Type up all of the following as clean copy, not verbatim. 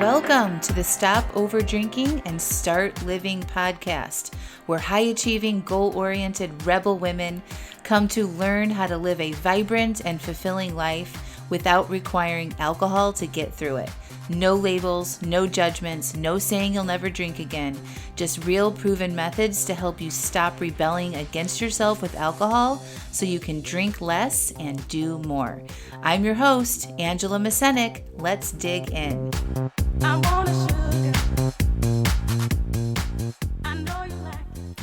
Welcome to the Stop Over Drinking and Start Living podcast, where high-achieving, goal-oriented rebel women come to learn how to live a vibrant and fulfilling life without requiring alcohol to get through it. No labels, no judgments, no saying you'll never drink again. Just real proven methods to help you stop rebelling against yourself with alcohol so you can drink less and do more. I'm your host, Angela Mascenik. Let's dig in.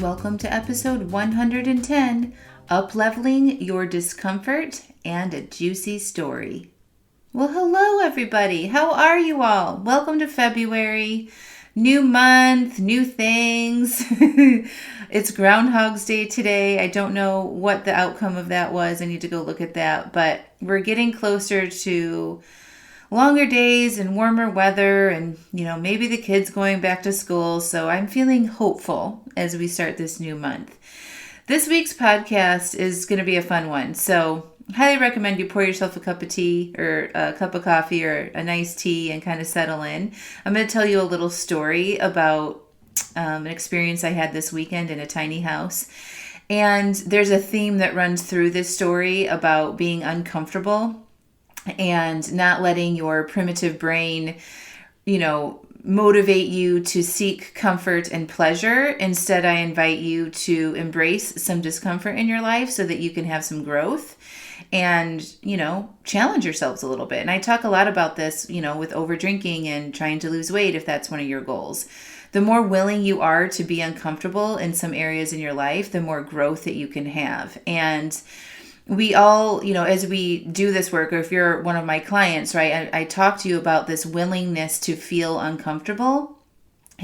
Welcome to episode 110, Up-Leveling Your Discomfort and a Juicy Story. Well, hello everybody. How are you all? Welcome to February. New month, new things. It's Groundhog's Day today. I don't know what the outcome of that was. I need to go look at that. But we're getting closer to longer days and warmer weather and, maybe the kids going back to school. So I'm feeling hopeful as we start this new month. This week's podcast is going to be a fun one. So highly recommend you pour yourself a cup of tea or a cup of coffee or a nice tea and kind of settle in. I'm going to tell you a little story about an experience I had this weekend in a tiny house. And there's a theme that runs through this story about being uncomfortable and not letting your primitive brain, motivate you to seek comfort and pleasure. Instead, I invite you to embrace some discomfort in your life so that you can have some growth and, challenge yourselves a little bit. And I talk a lot about this, with over drinking and trying to lose weight if that's one of your goals. The more willing you are to be uncomfortable in some areas in your life, the more growth that you can have. And we all, as we do this work, or if you're one of my clients, right, I talk to you about this willingness to feel uncomfortable.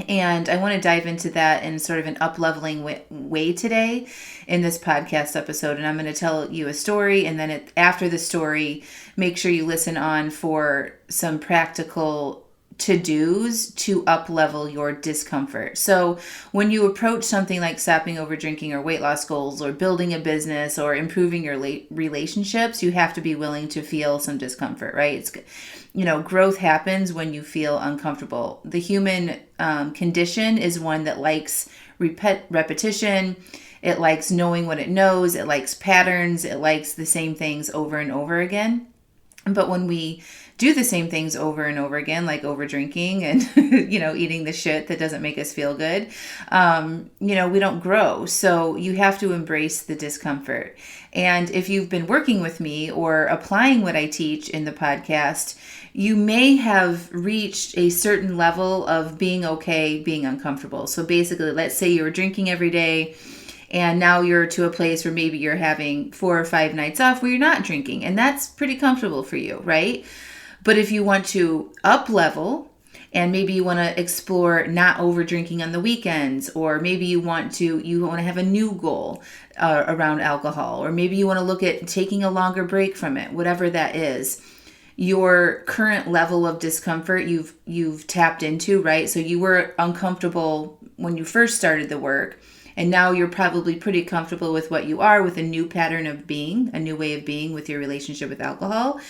And I want to dive into that in sort of an up-leveling way today in this podcast episode. And I'm going to tell you a story. And then after the story, make sure you listen on for some practical to-dos to up-level your discomfort. So when you approach something like stopping over drinking or weight loss goals or building a business or improving your relationships, you have to be willing to feel some discomfort, right? It's growth happens when you feel uncomfortable. The human condition is one that likes repetition. It likes knowing what it knows. It likes patterns. It likes the same things over and over again. But when we do the same things over and over again, like over drinking and, eating the shit that doesn't make us feel good, we don't grow. So you have to embrace the discomfort. And if you've been working with me or applying what I teach in the podcast, you may have reached a certain level of being okay, being uncomfortable. So basically, let's say you were drinking every day, and now you're to a place where maybe you're having 4 or 5 nights off where you're not drinking. And that's pretty comfortable for you, right? But if you want to up level and maybe you want to explore not over drinking on the weekends, or maybe you want to have a new goal around alcohol, or maybe you want to look at taking a longer break from it, whatever that is, your current level of discomfort you've tapped into, right? So you were uncomfortable when you first started the work. And now you're probably pretty comfortable with what you are, with a new pattern of being, a new way of being with your relationship with alcohol.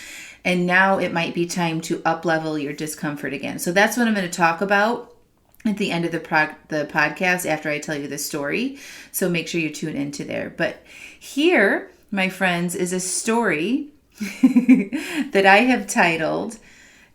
And now it might be time to up-level your discomfort again. So that's what I'm going to talk about at the end of the podcast after I tell you the story. So make sure you tune into there. But here, my friends, is a story that I have titled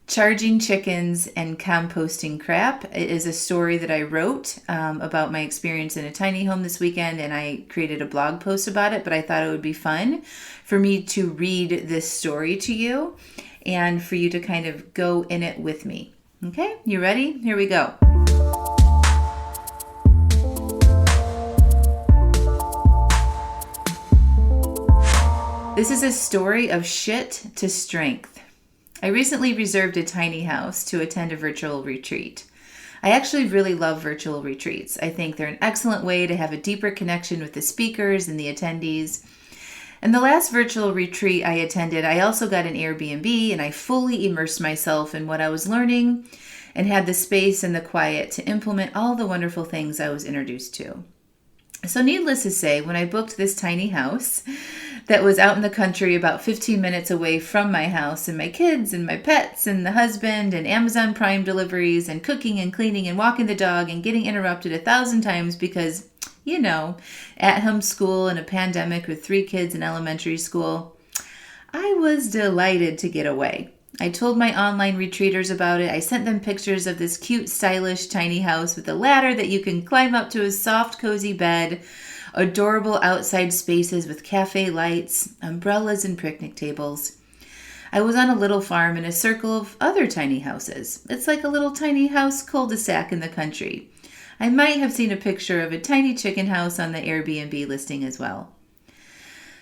Charging Chickens and Composting Crap. It is a story that I wrote about my experience in a tiny home this weekend, and I created a blog post about it, but I thought it would be fun for me to read this story to you and for you to kind of go in it with me. Okay, you ready? Here we go. This is a story of shit to strength. I recently reserved a tiny house to attend a virtual retreat. I actually really love virtual retreats. I think they're an excellent way to have a deeper connection with the speakers and the attendees. And the last virtual retreat I attended, I also got an Airbnb and I fully immersed myself in what I was learning and had the space and the quiet to implement all the wonderful things I was introduced to. So needless to say, when I booked this tiny house, that was out in the country about 15 minutes away from my house and my kids and my pets and the husband and Amazon Prime deliveries and cooking and cleaning and walking the dog and getting interrupted 1,000 times because, at home school and a pandemic with 3 kids in elementary school. I was delighted to get away. I told my online retreaters about it. I sent them pictures of this cute, stylish, tiny house with a ladder that you can climb up to a soft, cozy bed, adorable outside spaces with cafe lights, umbrellas, and picnic tables. I was on a little farm in a circle of other tiny houses. It's like a little tiny house cul-de-sac in the country. I might have seen a picture of a tiny chicken house on the Airbnb listing as well.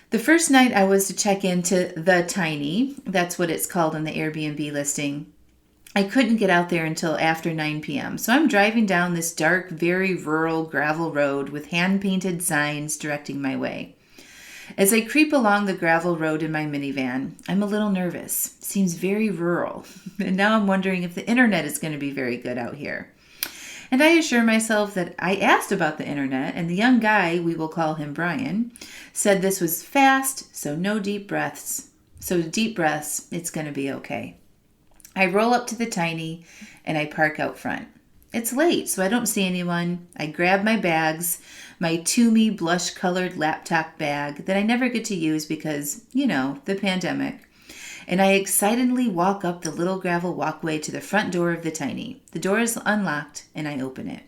The first night I was to check into the Tiny, that's what it's called on the Airbnb listing, I couldn't get out there until after 9 p.m. So I'm driving down this dark, very rural gravel road with hand-painted signs directing my way. As I creep along the gravel road in my minivan, I'm a little nervous. It seems very rural. And now I'm wondering if the internet is going to be very good out here. And I assure myself that I asked about the internet, and the young guy, we will call him Brian, said this was fast, so no deep breaths. So deep breaths, it's going to be okay. I roll up to the Tiny, and I park out front. It's late, so I don't see anyone. I grab my bags, my Toomey blush-colored laptop bag that I never get to use because, the pandemic. And I excitedly walk up the little gravel walkway to the front door of the Tiny. The door is unlocked, and I open it.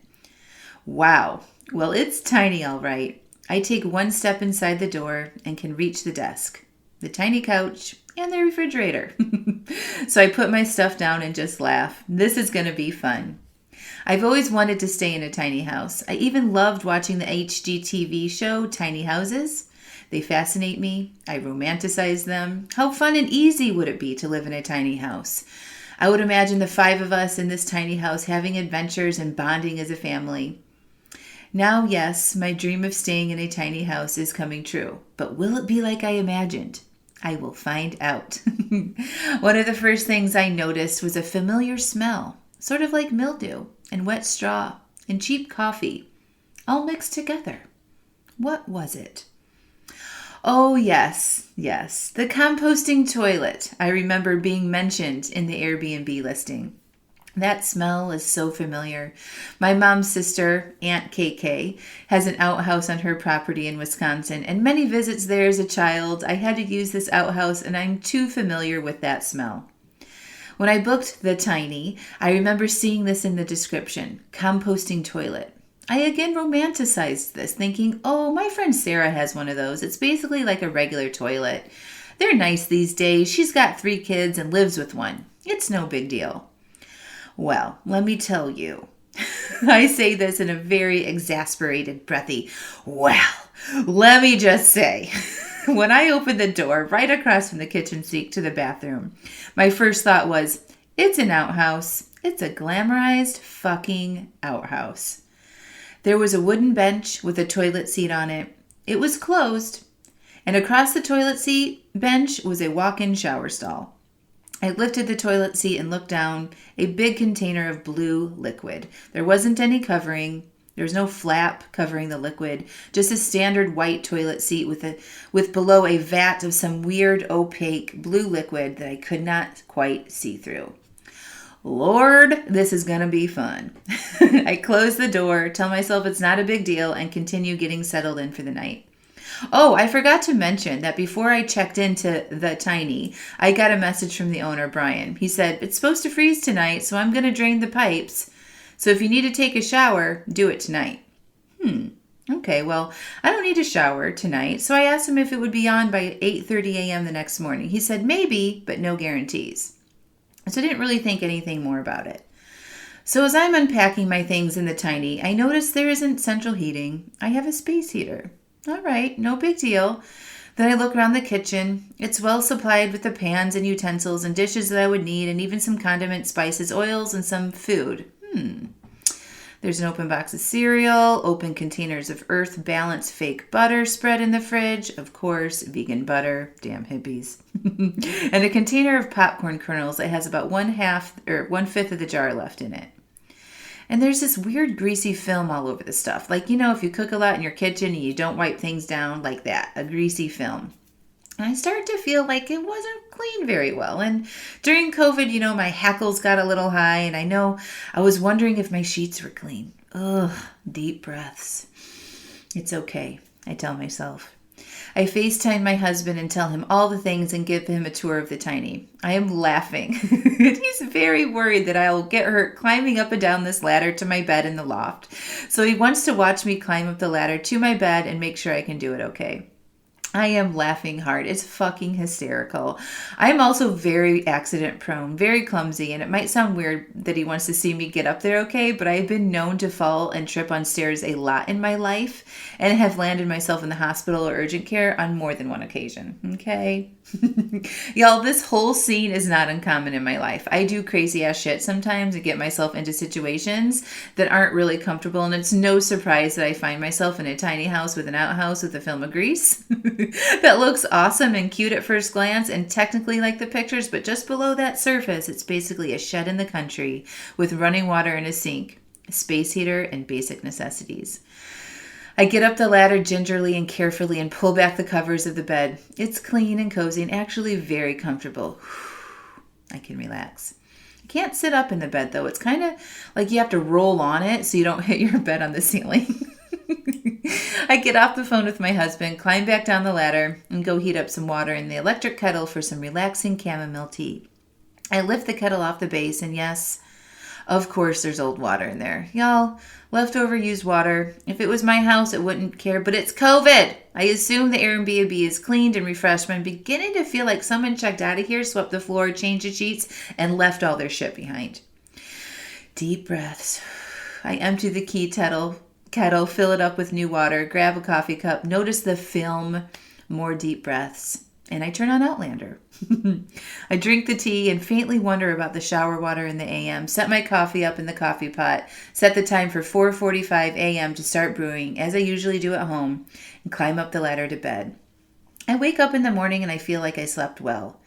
Wow. Well, it's tiny, all right. I take one step inside the door and can reach the desk, the tiny couch, and the refrigerator. So I put my stuff down and just laugh. This is going to be fun. I've always wanted to stay in a tiny house. I even loved watching the HGTV show Tiny Houses. They fascinate me. I romanticize them. How fun and easy would it be to live in a tiny house? I would imagine the 5 of us in this tiny house having adventures and bonding as a family. Now, yes, my dream of staying in a tiny house is coming true. But will it be like I imagined? I will find out. One of the first things I noticed was a familiar smell, sort of like mildew and wet straw and cheap coffee, all mixed together. What was it? Oh, yes, the composting toilet. I remember being mentioned in the Airbnb listing. That smell is so familiar. My mom's sister, Aunt KK, has an outhouse on her property in Wisconsin, and many visits there as a child. I had to use this outhouse, and I'm too familiar with that smell. When I booked the Tiny, I remember seeing this in the description, composting toilet. I again romanticized this, thinking, oh, my friend Sarah has one of those. It's basically like a regular toilet. They're nice these days. She's got 3 kids and lives with one. It's no big deal. Well, let me tell you. I say this in a very exasperated, breathy, well, let me just say. When I opened the door right across from the kitchen sink to the bathroom, my first thought was, it's an outhouse. It's a glamorized fucking outhouse. There was a wooden bench with a toilet seat on it. It was closed, and across the toilet seat bench was a walk-in shower stall. I lifted the toilet seat and looked down, a big container of blue liquid. There wasn't any covering. There was no flap covering the liquid, just a standard white toilet seat with below a vat of some weird opaque blue liquid that I could not quite see through. Lord, this is going to be fun. I close the door, tell myself it's not a big deal, and continue getting settled in for the night. Oh, I forgot to mention that before I checked into the Tiny, I got a message from the owner, Brian. He said, it's supposed to freeze tonight, so I'm going to drain the pipes. So if you need to take a shower, do it tonight. Okay, well, I don't need a shower tonight, so I asked him if it would be on by 8:30 a.m. the next morning. He said maybe, but no guarantees. So I didn't really think anything more about it. So as I'm unpacking my things in the Tiny, I notice there isn't central heating. I have a space heater. All right, no big deal. Then I look around the kitchen. It's well supplied with the pans and utensils and dishes that I would need, and even some condiments, spices, oils, and some food. There's an open box of cereal, open containers of Earth Balance fake butter spread in the fridge. Of course, vegan butter. Damn hippies. And a container of popcorn kernels that has about 1/5 of the jar left in it. And there's this weird greasy film all over the stuff. Like, if you cook a lot in your kitchen and you don't wipe things down like that, a greasy film. And I started to feel like it wasn't cleaned very well. And during COVID, my hackles got a little high, and I was wondering if my sheets were clean. Ugh, deep breaths. It's okay, I tell myself. I FaceTime my husband and tell him all the things and give him a tour of the tiny. I am laughing. He's very worried that I'll get hurt climbing up and down this ladder to my bed in the loft. So he wants to watch me climb up the ladder to my bed and make sure I can do it okay. I am laughing hard. It's fucking hysterical. I am also very accident prone, very clumsy, and it might sound weird that he wants to see me get up there okay, but I have been known to fall and trip on stairs a lot in my life and have landed myself in the hospital or urgent care on more than one occasion. Okay? Y'all, this whole scene is not uncommon in my life. I do crazy ass shit sometimes and get myself into situations that aren't really comfortable, and it's no surprise that I find myself in a tiny house with an outhouse with a film of grease that looks awesome and cute at first glance and technically like the pictures, but just below that surface, it's basically a shed in the country with running water and a sink, a space heater, and basic necessities. I get up the ladder gingerly and carefully and pull back the covers of the bed. It's clean and cozy and actually very comfortable. I can relax. I can't sit up in the bed though. It's kind of like you have to roll on it so you don't hit your bed on the ceiling. I get off the phone with my husband, climb back down the ladder, and go heat up some water in the electric kettle for some relaxing chamomile tea. I lift the kettle off the base, and yes, of course there's old water in there. Y'all, leftover used water. If it was my house, it wouldn't care, but it's COVID. I assume the Airbnb is cleaned and refreshed, but I'm beginning to feel like someone checked out of here, swept the floor, changed the sheets, and left all their shit behind. Deep breaths. I empty the kettle, fill it up with new water, grab a coffee cup, notice the film, more deep breaths, and I turn on Outlander. I drink the tea and faintly wonder about the shower water in the AM, set my coffee up in the coffee pot, set the time for 4:45 a.m. to start brewing, as I usually do at home, and climb up the ladder to bed. I wake up in the morning and I feel like I slept well.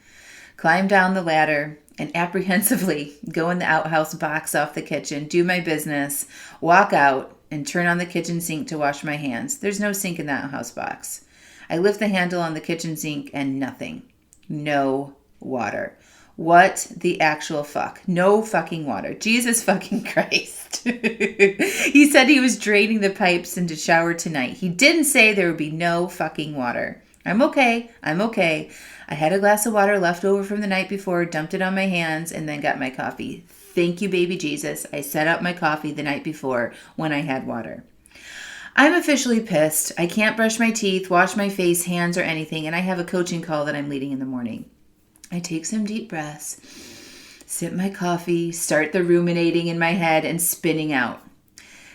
Climb down the ladder and apprehensively go in the outhouse box off the kitchen, do my business, walk out, and turn on the kitchen sink to wash my hands. There's no sink in the outhouse box. I lift the handle on the kitchen sink and nothing. No water. What the actual fuck? No fucking water. Jesus fucking Christ. He said he was draining the pipes into shower tonight. He didn't say there would be no fucking water. I'm okay. I had a glass of water left over from the night before, dumped it on my hands, and then got my coffee. Thank you, baby Jesus. I set up my coffee the night before when I had water. I'm officially pissed. I can't brush my teeth, wash my face, hands, or anything, and I have a coaching call that I'm leading in the morning. I take some deep breaths, sip my coffee, start the ruminating in my head and spinning out.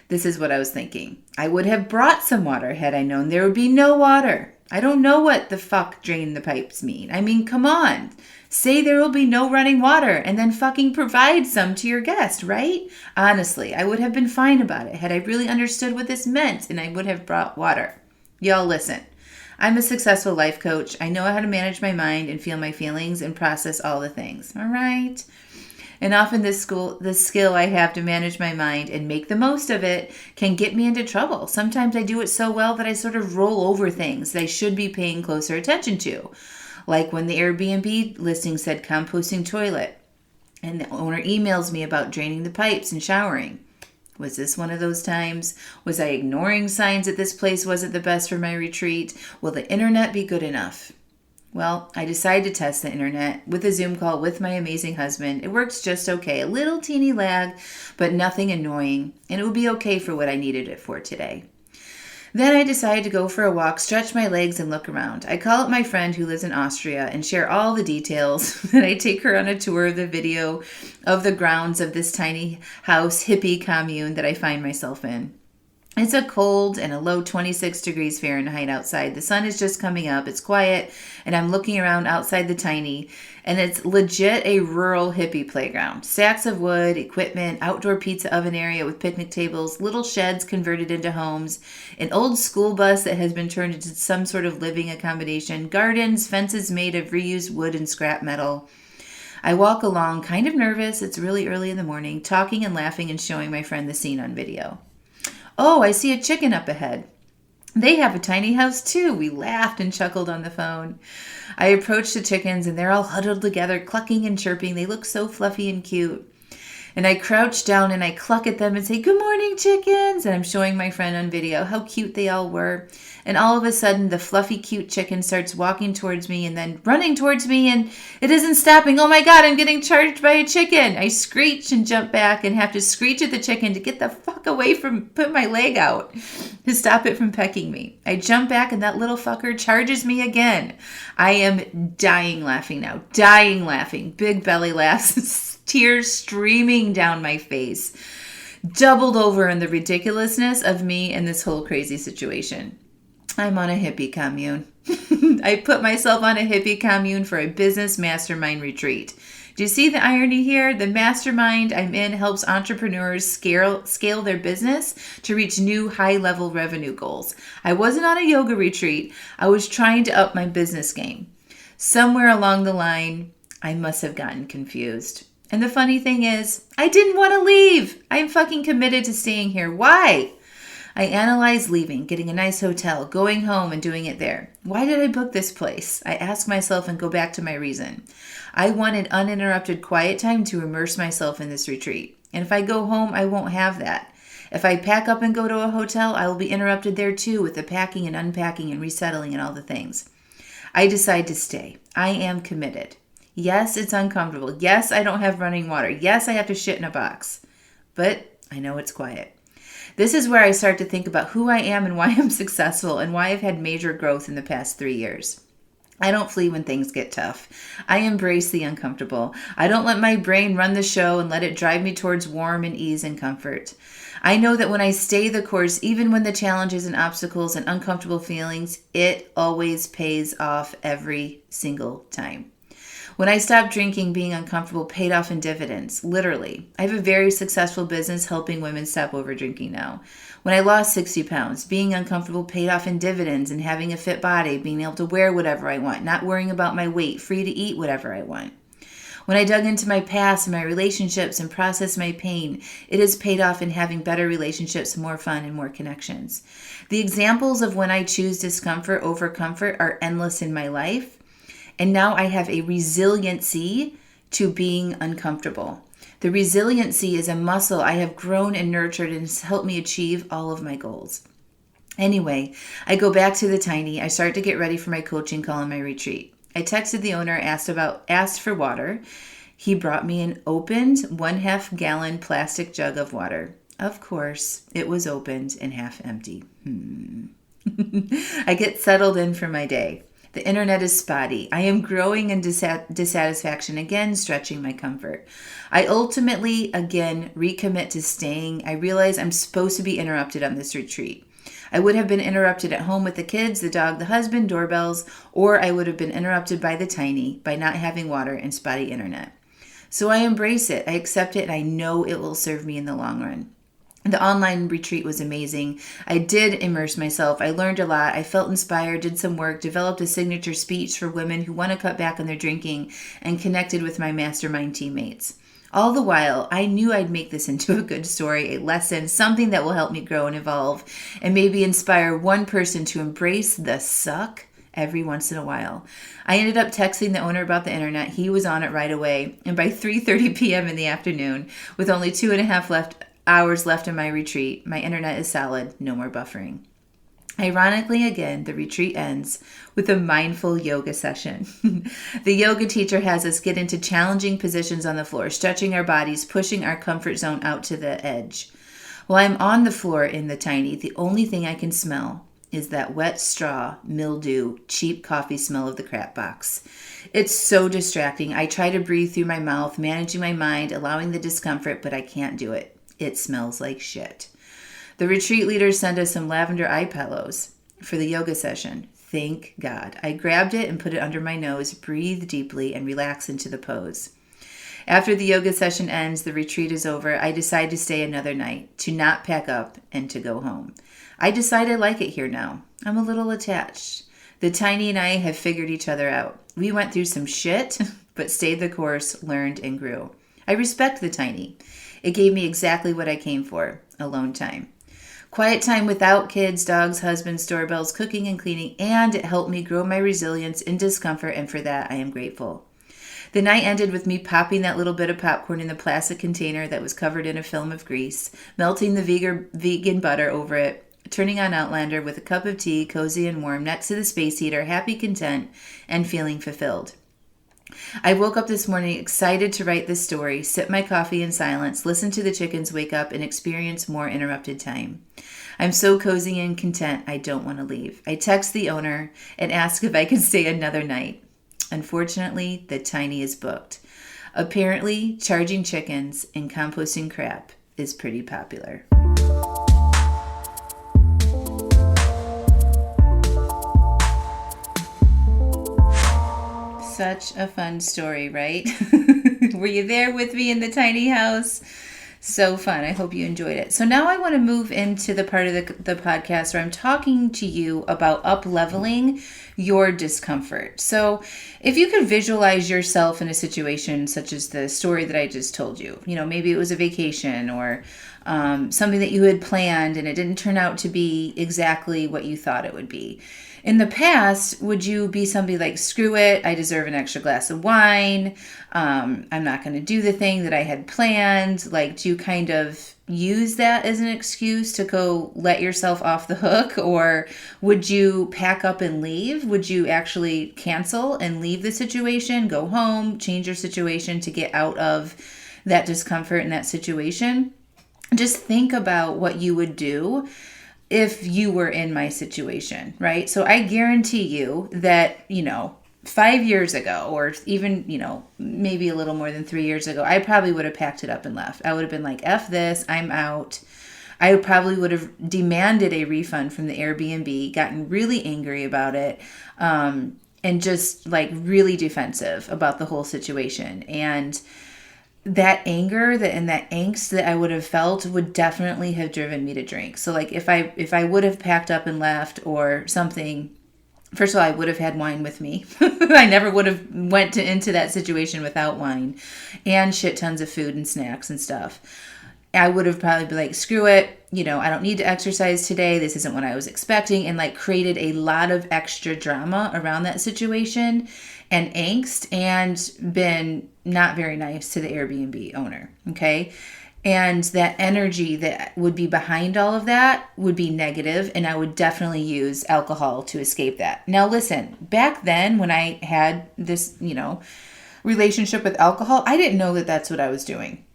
This is what I was thinking. I would have brought some water had I known there would be no water. I don't know what the fuck drain the pipes mean. I mean, come on. Say there will be no running water and then fucking provide some to your guest, right? Honestly, I would have been fine about it had I really understood what this meant, and I would have brought water. Y'all listen. I'm a successful life coach. I know how to manage my mind and feel my feelings and process all the things. All right? And often this skill I have to manage my mind and make the most of it can get me into trouble. Sometimes I do it so well that I sort of roll over things that I should be paying closer attention to. Like when the Airbnb listing said composting toilet and the owner emails me about draining the pipes and showering. Was this one of those times? Was I ignoring signs that this place wasn't the best for my retreat? Will the internet be good enough? Well, I decided to test the internet with a Zoom call with my amazing husband. It works just okay. A little teeny lag, but nothing annoying. And it would be okay for what I needed it for today. Then I decided to go for a walk, stretch my legs, and look around. I call up my friend who lives in Austria and share all the details. Then I take her on a tour of the video of the grounds of this tiny house hippie commune that I find myself in. It's a cold and a low 26 degrees Fahrenheit outside. The sun is just coming up. It's quiet, and I'm looking around outside the tiny, and it's legit a rural hippie playground. Stacks of wood, equipment, outdoor pizza oven area with picnic tables, little sheds converted into homes, an old school bus that has been turned into some sort of living accommodation, gardens, fences made of reused wood and scrap metal. I walk along, kind of nervous. It's really early in the morning, talking and laughing and showing my friend the scene on video. Oh, I see a chicken up ahead. They have a tiny house too. We laughed and chuckled on the phone. I approached the chickens and they're all huddled together, clucking and chirping. They look so fluffy and cute. And I crouch down and I cluck at them and say, "Good morning, chickens." And I'm showing my friend on video how cute they all were. And all of a sudden, the fluffy, cute chicken starts walking towards me and then running towards me, and it isn't stopping. Oh my God, I'm getting charged by a chicken. I screech and jump back and have to screech at the chicken to get the fuck away from, put my leg out to stop it from pecking me. I jump back and that little fucker charges me again. I am dying laughing now, dying laughing. Big belly laughs, tears streaming down my face, doubled over in the ridiculousness of me and this whole crazy situation. I'm on a hippie commune. I put myself on a hippie commune for a business mastermind retreat. Do you see the irony here? The mastermind I'm in helps entrepreneurs scale their business to reach new high-level revenue goals. I wasn't on a yoga retreat. I was trying to up my business game. Somewhere along the line, I must have gotten confused. And the funny thing is, I didn't want to leave. I'm fucking committed to staying here. Why? I analyze leaving, getting a nice hotel, going home and doing it there. Why did I book this place? I ask myself and go back to my reason. I wanted uninterrupted quiet time to immerse myself in this retreat. And if I go home, I won't have that. If I pack up and go to a hotel, I will be interrupted there too with the packing and unpacking and resettling and all the things. I decide to stay. I am committed. Yes, it's uncomfortable. Yes, I don't have running water. Yes, I have to shit in a box. But I know it's quiet. This is where I start to think about who I am and why I'm successful and why I've had major growth in the past 3 years. I don't flee when things get tough. I embrace the uncomfortable. I don't let my brain run the show and let it drive me towards warm and ease and comfort. I know that when I stay the course, even when the challenges and obstacles and uncomfortable feelings, it always pays off every single time. When I stopped drinking, being uncomfortable paid off in dividends, literally. I have a very successful business helping women stop over drinking now. When I lost 60 pounds, being uncomfortable paid off in dividends and having a fit body, being able to wear whatever I want, not worrying about my weight, free to eat whatever I want. When I dug into my past and my relationships and processed my pain, it has paid off in having better relationships, more fun, and more connections. The examples of when I choose discomfort over comfort are endless in my life. And now I have a resiliency to being uncomfortable. The resiliency is a muscle I have grown and nurtured and has helped me achieve all of my goals. Anyway, I go back to the tiny. I start to get ready for my coaching call and my retreat. I texted the owner, asked for water. He brought me an opened 1/2 gallon plastic jug of water. Of course, it was opened and half empty. I get settled in for my day. The internet is spotty. I am growing in dissatisfaction, again stretching my comfort. I ultimately, again, recommit to staying. I realize I'm supposed to be interrupted on this retreat. I would have been interrupted at home with the kids, the dog, the husband, doorbells, or I would have been interrupted by the tiny, by not having water and spotty internet. So I embrace it, I accept it, and I know it will serve me in the long run. The online retreat was amazing. I did immerse myself. I learned a lot. I felt inspired, did some work, developed a signature speech for women who want to cut back on their drinking, and connected with my mastermind teammates. All the while, I knew I'd make this into a good story, a lesson, something that will help me grow and evolve, and maybe inspire one person to embrace the suck every once in a while. I ended up texting the owner about the internet. He was on it right away, and by 3:30 p.m. in the afternoon, with only 2.5 hours left in my retreat, my internet is solid, no more buffering. Ironically, again, the retreat ends with a mindful yoga session. The yoga teacher has us get into challenging positions on the floor, stretching our bodies, pushing our comfort zone out to the edge. While I'm on the floor in the tiny, the only thing I can smell is that wet straw, mildew, cheap coffee smell of the crap box. It's so distracting. I try to breathe through my mouth, managing my mind, allowing the discomfort, but I can't do it. It smells like shit. The retreat leaders sent us some lavender eye pillows for the yoga session. Thank God. I grabbed it and put it under my nose, breathe deeply, and relax into the pose. After the yoga session ends, the retreat is over, I decide to stay another night, to not pack up, and to go home. I decide I like it here now. I'm a little attached. The tiny and I have figured each other out. We went through some shit, but stayed the course, learned, and grew. I respect the tiny. It gave me exactly what I came for, alone time. Quiet time without kids, dogs, husbands, doorbells, cooking and cleaning, and it helped me grow my resilience in discomfort, and for that I am grateful. The night ended with me popping that little bit of popcorn in the plastic container that was covered in a film of grease, melting the vegan butter over it, turning on Outlander with a cup of tea, cozy and warm, next to the space heater, happy, content, and feeling fulfilled. I woke up this morning excited to write this story, sip my coffee in silence, listen to the chickens wake up, and experience more interrupted time. I'm so cozy and content, I don't want to leave. I text the owner and ask if I can stay another night. Unfortunately, the tiny is booked. Apparently, charging chickens and composting crap is pretty popular. Such a fun story, right? Were you there with me in the tiny house? So fun. I hope you enjoyed it. So now I want to move into the part of the podcast where I'm talking to you about up-leveling your discomfort. So if you could visualize yourself in a situation such as the story that I just told you, maybe it was a vacation or something that you had planned and it didn't turn out to be exactly what you thought it would be. In the past, would you be somebody like, screw it, I deserve an extra glass of wine, I'm not going to do the thing that I had planned? Like, do you kind of use that as an excuse to go let yourself off the hook? Or would you pack up and leave? Would you actually cancel and leave the situation, go home, change your situation to get out of that discomfort in that situation? Just think about what you would do if you were in my situation, right? So I guarantee you that, 5 years ago, or even, maybe a little more than 3 years ago, I probably would have packed it up and left. I would have been like, F this, I'm out. I probably would have demanded a refund from the Airbnb, gotten really angry about it, and just like really defensive about the whole situation. And that anger and that angst that I would have felt would definitely have driven me to drink. So like if I would have packed up and left or something, first of all, I would have had wine with me. I never would have went into that situation without wine and shit tons of food and snacks and stuff. I would have probably been like, screw it. I don't need to exercise today. This isn't what I was expecting. And like created a lot of extra drama around that situation and angst and been not very nice to the Airbnb owner. Okay. And that energy that would be behind all of that would be negative, and I would definitely use alcohol to escape that. Now, listen, back then when I had this, relationship with alcohol, I didn't know that that's what I was doing.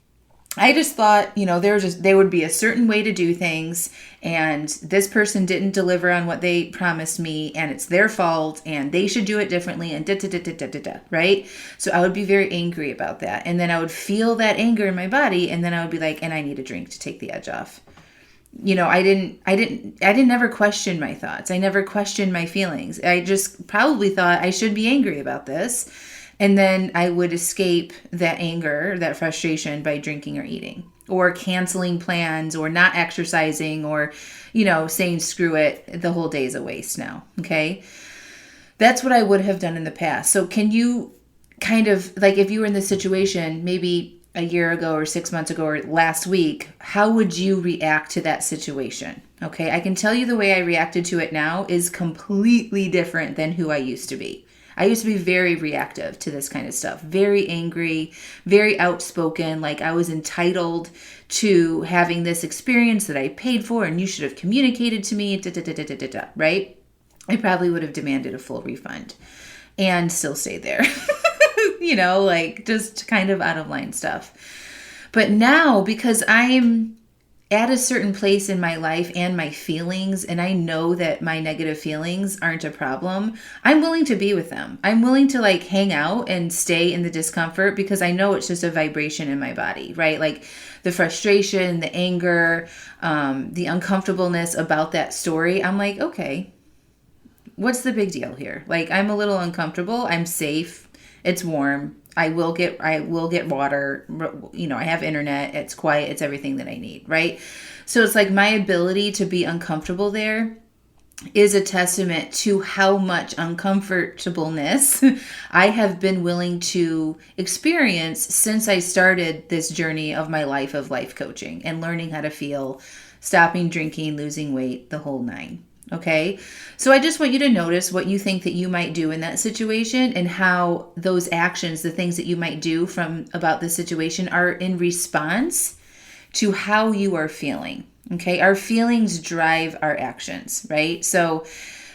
I just thought, there would be a certain way to do things, and this person didn't deliver on what they promised me, and it's their fault, and they should do it differently, and right? So I would be very angry about that, and then I would feel that anger in my body, and then I would be like, and I need a drink to take the edge off. I didn't never question my thoughts. I never questioned my feelings. I just probably thought I should be angry about this. And then I would escape that anger, that frustration by drinking or eating or canceling plans or not exercising or, saying screw it, the whole day is a waste now. Okay. That's what I would have done in the past. So can you kind of like, if you were in this situation, maybe a year ago or 6 months ago or last week, how would you react to that situation? Okay. I can tell you the way I reacted to it now is completely different than who I used to be. I used to be very reactive to this kind of stuff, very angry, very outspoken, like I was entitled to having this experience that I paid for and you should have communicated to me, right? I probably would have demanded a full refund and still stayed there, like just kind of out of line stuff. But now, because I'm at a certain place in my life and my feelings, and I know that my negative feelings aren't a problem, I'm willing to be with them. I'm willing to like hang out and stay in the discomfort because I know it's just a vibration in my body, right? Like the frustration, the anger, the uncomfortableness about that story. I'm like, okay, what's the big deal here? Like I'm a little uncomfortable. I'm safe. It's warm. I will get water, I have internet, it's quiet, it's everything that I need, right? So it's like my ability to be uncomfortable there is a testament to how much uncomfortableness I have been willing to experience since I started this journey of my life of life coaching and learning how to feel stopping drinking, losing weight, the whole nine. Okay. So I just want you to notice what you think that you might do in that situation and how those actions, the things that you might do from about the situation, are in response to how you are feeling. Okay. Our feelings drive our actions, right? So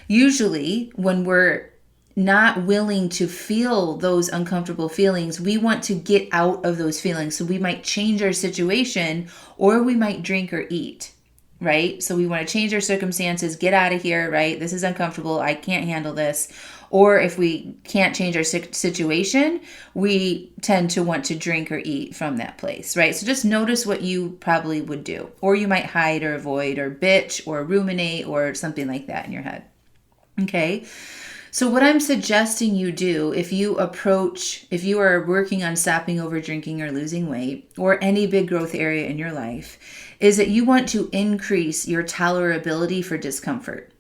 usually when we're not willing to feel those uncomfortable feelings, we want to get out of those feelings. So we might change our situation, or we might drink or eat. Right? So we want to change our circumstances, get out of here, right? This is uncomfortable. I can't handle this. Or if we can't change our situation, we tend to want to drink or eat from that place, right? So just notice what you probably would do. Or you might hide or avoid or bitch or ruminate or something like that in your head. Okay? So what I'm suggesting you do if you are working on stopping over drinking or losing weight or any big growth area in your life, is that you want to increase your tolerability for discomfort.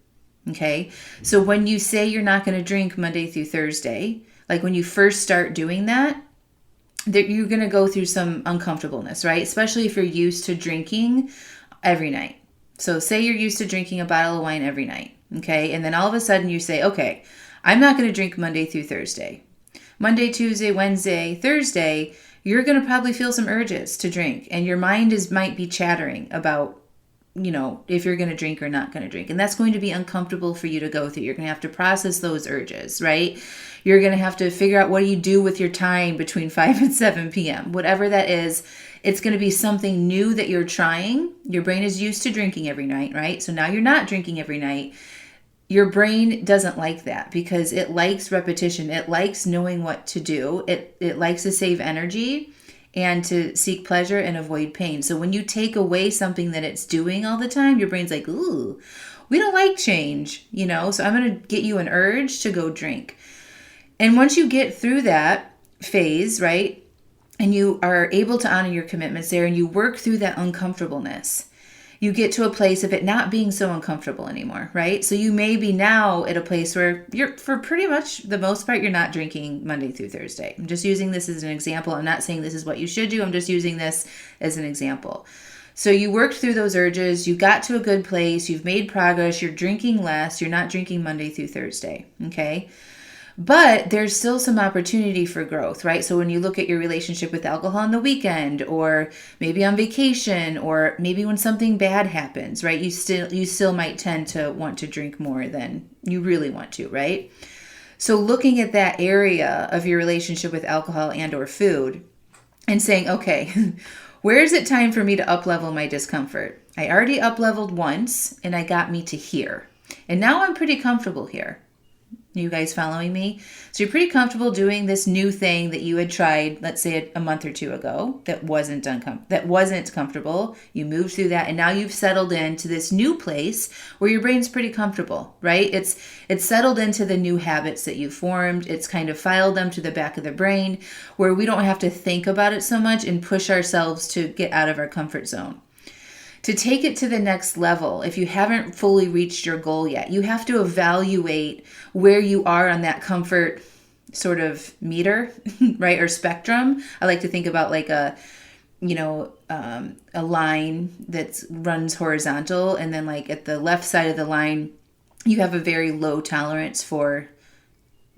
Okay? So when you say you're not going to drink Monday through Thursday, like when you first start doing that you're going to go through some uncomfortableness, right? Especially if you're used to drinking every night. So say you're used to drinking a bottle of wine every night. Okay? And then all of a sudden you say, okay, I'm not going to drink Monday through Thursday. Monday, Tuesday, Wednesday, Thursday, you're going to probably feel some urges to drink. And your mind might be chattering about, if you're going to drink or not going to drink. And that's going to be uncomfortable for you to go through. You're going to have to process those urges, right? You're going to have to figure out what do you do with your time between 5 and 7 p.m. Whatever that is, it's going to be something new that you're trying. Your brain is used to drinking every night, right? So now you're not drinking every night. Your brain doesn't like that because it likes repetition. It likes knowing what to do. It likes to save energy and to seek pleasure and avoid pain. So when you take away something that it's doing all the time, your brain's like, ooh, we don't like change, so I'm going to get you an urge to go drink. And once you get through that phase, right, and you are able to honor your commitments there and you work through that uncomfortableness, you get to a place of it not being so uncomfortable anymore, right? So you may be now at a place where you're, for pretty much the most part, you're not drinking Monday through Thursday. I'm just using this as an example. I'm not saying this is what you should do. I'm just using this as an example. So you worked through those urges. You got to a good place. You've made progress. You're drinking less. You're not drinking Monday through Thursday, okay? But there's still some opportunity for growth, right? So when you look at your relationship with alcohol on the weekend, or maybe on vacation, or maybe when something bad happens, right? You still might tend to want to drink more than you really want to, right? So looking at that area of your relationship with alcohol and or food and saying, okay, where is it time for me to up-level my discomfort? I already up-leveled once and I got me to here. And now I'm pretty comfortable here. You guys following me? So you're pretty comfortable doing this new thing that you had tried, let's say a month or two ago, that wasn't comfortable. You moved through that and now you've settled into this new place where your brain's pretty comfortable, right? It's settled into the new habits that you formed. It's kind of filed them to the back of the brain where we don't have to think about it so much and push ourselves to get out of our comfort zone. To take it to the next level, if you haven't fully reached your goal yet, you have to evaluate where you are on that comfort sort of meter, right? Or spectrum. I like to think about like a line that runs horizontal. And then like at the left side of the line, you have a very low tolerance for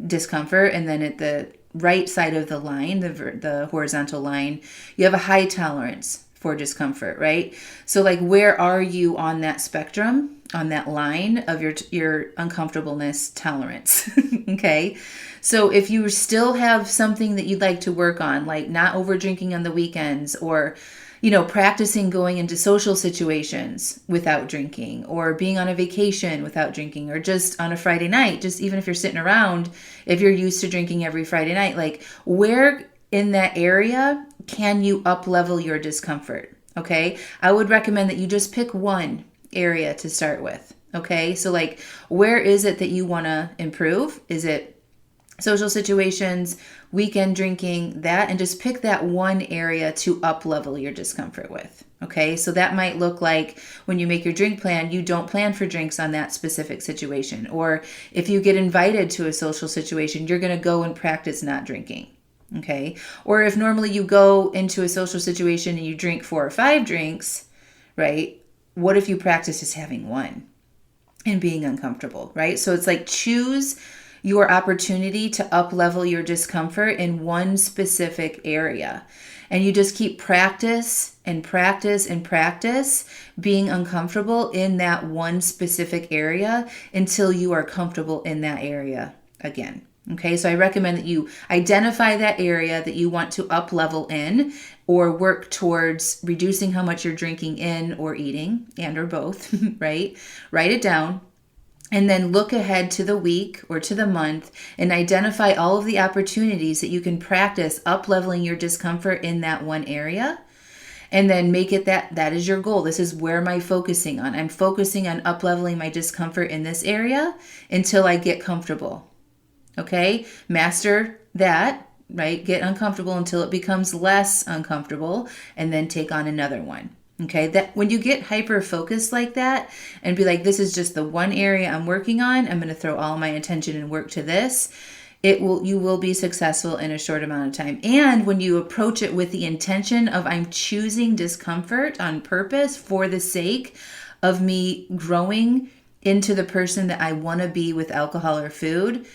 discomfort. And then at the right side of the line, the horizontal line, you have a high tolerance for discomfort, right? So like, where are you on that spectrum, on that line of your uncomfortableness tolerance? Okay. So if you still have something that you'd like to work on, like not over drinking on the weekends, or, practicing going into social situations without drinking, or being on a vacation without drinking, or just on a Friday night, just even if you're sitting around, if you're used to drinking every Friday night, like where in that area can you up-level your discomfort? Okay. I would recommend that you just pick one area to start with. Okay. So like, where is it that you want to improve? Is it social situations, weekend drinking, that, and just pick that one area to up-level your discomfort with. Okay. So that might look like when you make your drink plan, you don't plan for drinks on that specific situation. Or if you get invited to a social situation, you're going to go and practice not drinking. Okay. Or if normally you go into a social situation and you drink 4 or 5 drinks, right? what if you practice just having one and being uncomfortable, right? So it's like choose your opportunity to up level your discomfort in one specific area. And you just keep practice and practice and practice being uncomfortable in that one specific area until you are comfortable in that area again. Okay, so I recommend that you identify that area that you want to up level in or work towards reducing how much you're drinking in or eating, and or both, right? Write it down. And then look ahead to the week or to the month and identify all of the opportunities that you can practice up leveling your discomfort in that one area. And then make it that is your goal. This is where am I focusing on? I'm focusing on up leveling my discomfort in this area until I get comfortable. Okay? Master that, right? Get uncomfortable until it becomes less uncomfortable and then take on another one. Okay, that when you get hyper focused like that and be like, this is just the one area I'm working on, I'm going to throw all my attention and work to this, you will be successful in a short amount of time. And when you approach it with the intention of I'm choosing discomfort on purpose for the sake of me growing into the person that I want to be with alcohol or food,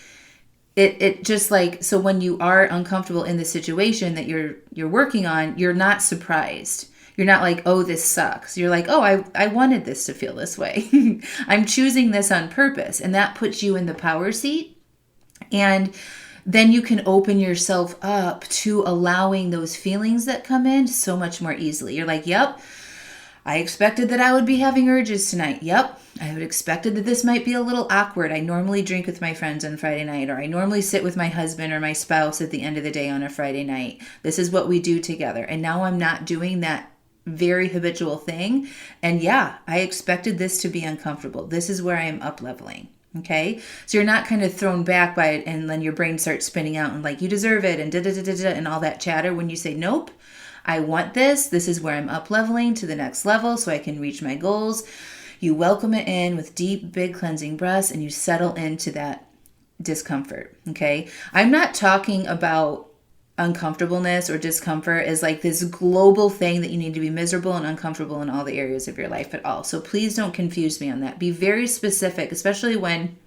it just like, so when you are uncomfortable in the situation that you're working on, you're not surprised. You're not like, oh, this sucks. You're like, oh, I wanted this to feel this way. I'm choosing this on purpose. And that puts you in the power seat. And then you can open yourself up to allowing those feelings that come in so much more easily. You're like, yep, I expected that I would be having urges tonight. Yep, I would expected that this might be a little awkward. I normally drink with my friends on Friday night, or I normally sit with my husband or my spouse at the end of the day on a Friday night. This is what we do together. And now I'm not doing that very habitual thing. And yeah, I expected this to be uncomfortable. This is where I am up leveling. Okay. So you're not kind of thrown back by it and then your brain starts spinning out and like, you deserve it and and all that chatter. When you say, nope, I want this. This is where I'm up leveling to the next level so I can reach my goals. You welcome it in with deep, big cleansing breaths and you settle into that discomfort. Okay. I'm not talking about uncomfortableness or discomfort is like this global thing that you need to be miserable and uncomfortable in all the areas of your life at all. So please don't confuse me on that. Be very specific, especially when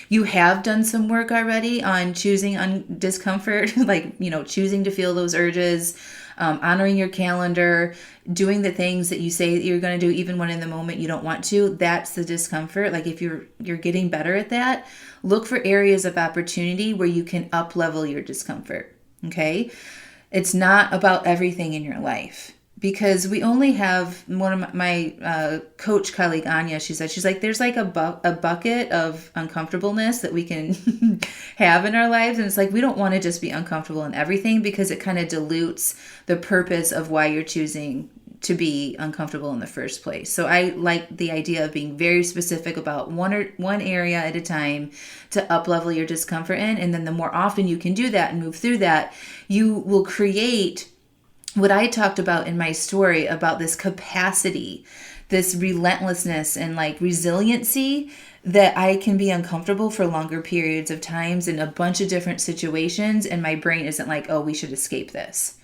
you have done some work already on choosing discomfort, like, choosing to feel those urges, honoring your calendar, doing the things that you say that you're going to do, even when in the moment you don't want to. That's the discomfort. Like if you're getting better at that, look for areas of opportunity where you can up level your discomfort. Okay. It's not about everything in your life because we only have one of my coach colleague, Anya, she's like, there's like a bucket of uncomfortableness that we can have in our lives. And it's like, we don't want to just be uncomfortable in everything because it kind of dilutes the purpose of why you're choosing to be uncomfortable in the first place. So I like the idea of being very specific about one area at a time to up level your discomfort in. And then the more often you can do that and move through that, you will create what I talked about in my story about this capacity, this relentlessness and like resiliency that I can be uncomfortable for longer periods of times in a bunch of different situations. And my brain isn't like, oh, we should escape this.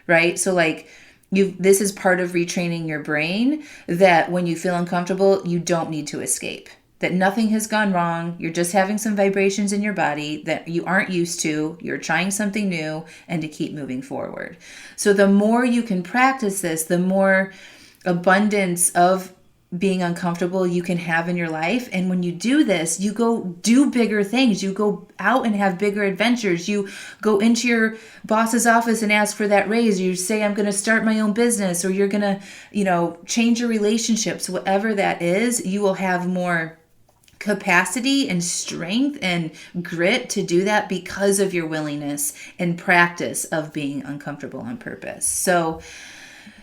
Right. So like, this is part of retraining your brain that when you feel uncomfortable, you don't need to escape, that nothing has gone wrong. You're just having some vibrations in your body that you aren't used to. You're trying something new and to keep moving forward. So the more you can practice this, the more abundance of being uncomfortable you can have in your life. And when you do this, you go do bigger things. You go out and have bigger adventures. You go into your boss's office and ask for that raise. You say, I'm going to start my own business, or you're going to, change your relationships, whatever that is, you will have more capacity and strength and grit to do that because of your willingness and practice of being uncomfortable on purpose. So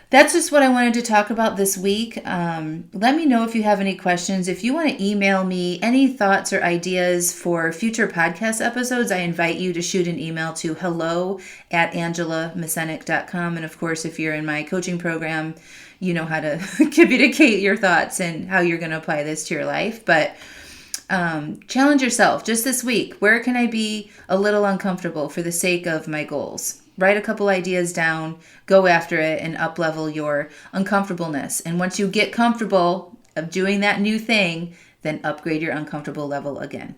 that's just what I wanted to talk about this week. Let me know if you have any questions. If you want to email me any thoughts or ideas for future podcast episodes, I invite you to shoot an email to hello@angelamascenik.com. And of course, if you're in my coaching program, you know how to communicate your thoughts and how you're going to apply this to your life. But challenge yourself just this week. Where can I be a little uncomfortable for the sake of my goals? write a couple ideas down, go after it, and up level your uncomfortableness. And once you get comfortable of doing that new thing, then upgrade your uncomfortable level again.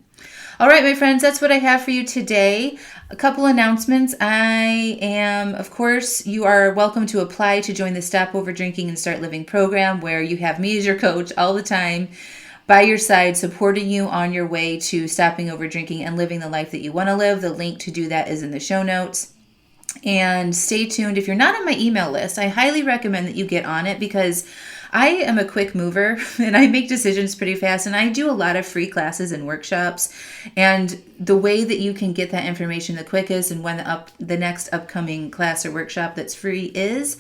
All right, my friends, that's what I have for you today. A couple announcements. Of course, you are welcome to apply to join the Stop Over Drinking and Start Living program, where you have me as your coach all the time, by your side, supporting you on your way to stopping over drinking and living the life that you want to live. The link to do that is in the show notes. And stay tuned. If you're not on my email list, I highly recommend that you get on it, because I am a quick mover and I make decisions pretty fast, and I do a lot of free classes and workshops. And the way that you can get that information the quickest and when the next upcoming class or workshop that's free is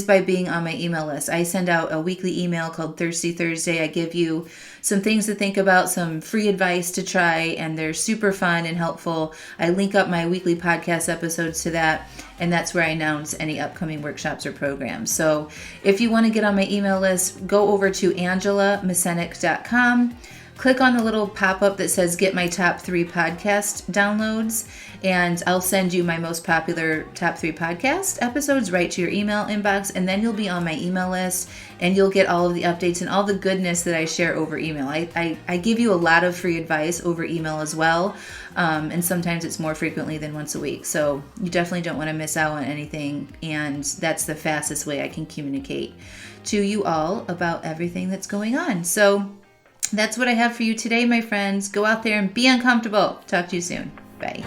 by being on my email list. I send out a weekly email called Thirsty Thursday. I give you some things to think about, some free advice to try, and they're super fun and helpful. I link up my weekly podcast episodes to that, and that's where I announce any upcoming workshops or programs. So if you want to get on my email list, go over to AngelaMascenik.com. Click on the little pop-up that says Get My Top 3 Podcast Downloads, and I'll send you my most popular top 3 podcast episodes right to your email inbox, and then you'll be on my email list, and you'll get all of the updates and all the goodness that I share over email. I give you a lot of free advice over email as well, and sometimes it's more frequently than once a week. So you definitely don't want to miss out on anything, and that's the fastest way I can communicate to you all about everything that's going on. So that's what I have for you today, my friends. Go out there and be uncomfortable. Talk to you soon. Bye.